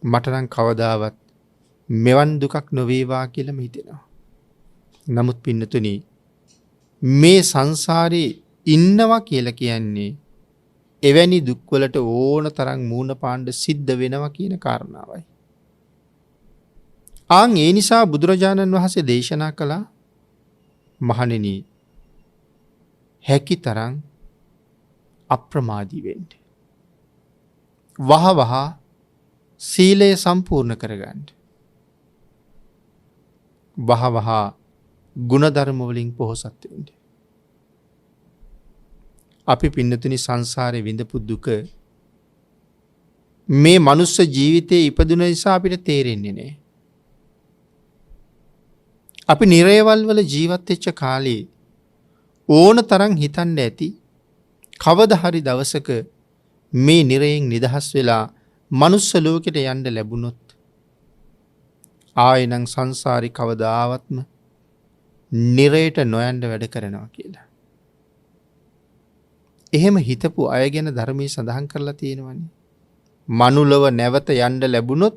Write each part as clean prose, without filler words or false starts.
මට නම් කවදාවත් මෙවන් දුකක් නොවේවා කියලාම හිතෙනවා. නමුත් පින්නතුනි මේ සංසාරේ ඉන්නවා කියලා කියන්නේ එවැනි දුක්වලට ඕන තරම් මූණ පාණ්ඩ සිද්ධ වෙනවා කියන කාරණාවයි. ඒ නිසා බුදුරජාණන් වහන්සේ දේශනා කළා මහණෙනි හැකි තරම් අප්‍රමාදී වෙන්න. වහ සීලය සම්පූර්ණ කරගන්න. වහ ගුණධර්ම වලින් පොහොසත් වෙන්න. අපි පින්නතුනි සංසාරේ විඳපු දුක මේ මනුස්ස ජීවිතයේ ඉපදුන නිසා අපිට තේරෙන්නේ නැහැ. අපි නිරයවල් වල ජීවත් වෙච්ච කාලේ ඕන තරම් හිතන්න ඇති කවදා හරි දවසක මේ නිරයෙන් නිදහස් වෙලා මනුස්ස ලෝකෙට යන්න ලැබුණොත් ආයෙනම් සංසාරේ කවදාවත්ම නිරයට නොයන්න වැඩ කරනවා කියලා. එහෙම හිතපු අය ගැන ධර්මයේ සඳහන් කරලා තියෙනවනේ. මනුලව නැවත යන්න ලැබුණොත්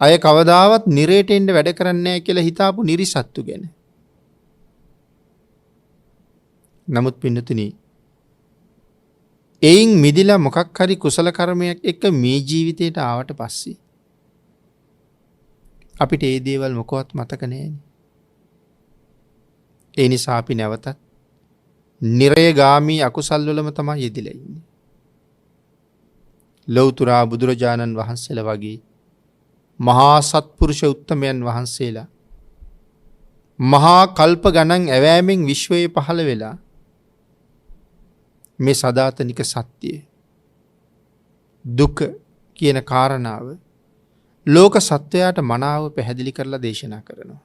අය කවදාවත් නිරයට එන්න වැඩ කරන්නේ නැහැ කියලා හිතාපු නිරිසත්තු ගැන. නමුත් පින්නතුනි එයින් මිදිලා මොකක් හරි කුසල කර්මයක් එක්ක මේ ජීවිතයට ආවට පස්සේ අපිට ඒ දේවල් මොකවත් මතක නැහැනේ. ඒ නිසා අපි නැවතත් නිරයගාමී අකුසල් වලම තමයි යෙදිලා ඉන්නේ. ලෞතර බුදුරජාණන් වහන්සේලා වගේ මහා සත්පුරුෂ උත්තමයන් වහන්සේලා මහා කල්ප ගණන් ඇවෑමෙන් විශ්වයේ පහළ වෙලා මේ සදාතනික සත්‍යය දුක කියන කාරණාව ලෝක සත්වයාට මනාව පැහැදිලි කරලා දේශනා කරනවා.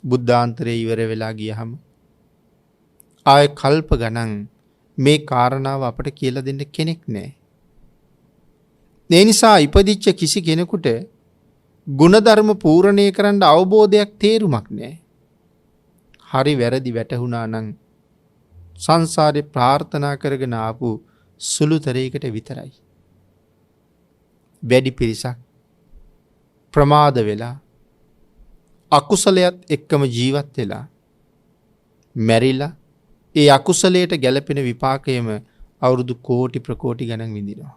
බුද්ධාන්තරයේ ඉවර වෙලා ගියහම ආය කල්ප ගණන් මේ කාරණාව අපට කියලා දෙන්න කෙනෙක් නැහැ. ඒ නිසා ඉපදිච්ච කිසි කෙනෙකුට ගුණධර්ම පූර්ණණය කරන්න අවබෝධයක් තේරුමක් නැහැ. හරි වැරදි වැටහුණා නම් සංසාරේ ප්‍රාර්ථනා කරගෙන ආපු සුළුතරයකට විතරයි. වැඩි පිරිසක් ප්‍රමාද වෙලා අකුසලයට එක්කම ජීවත් වෙලා මැරිලා ඒ අකුසලයට ගැලපෙන විපාකයම අවුරුදු කෝටි ප්‍රකෝටි ගණන් විඳිනවා.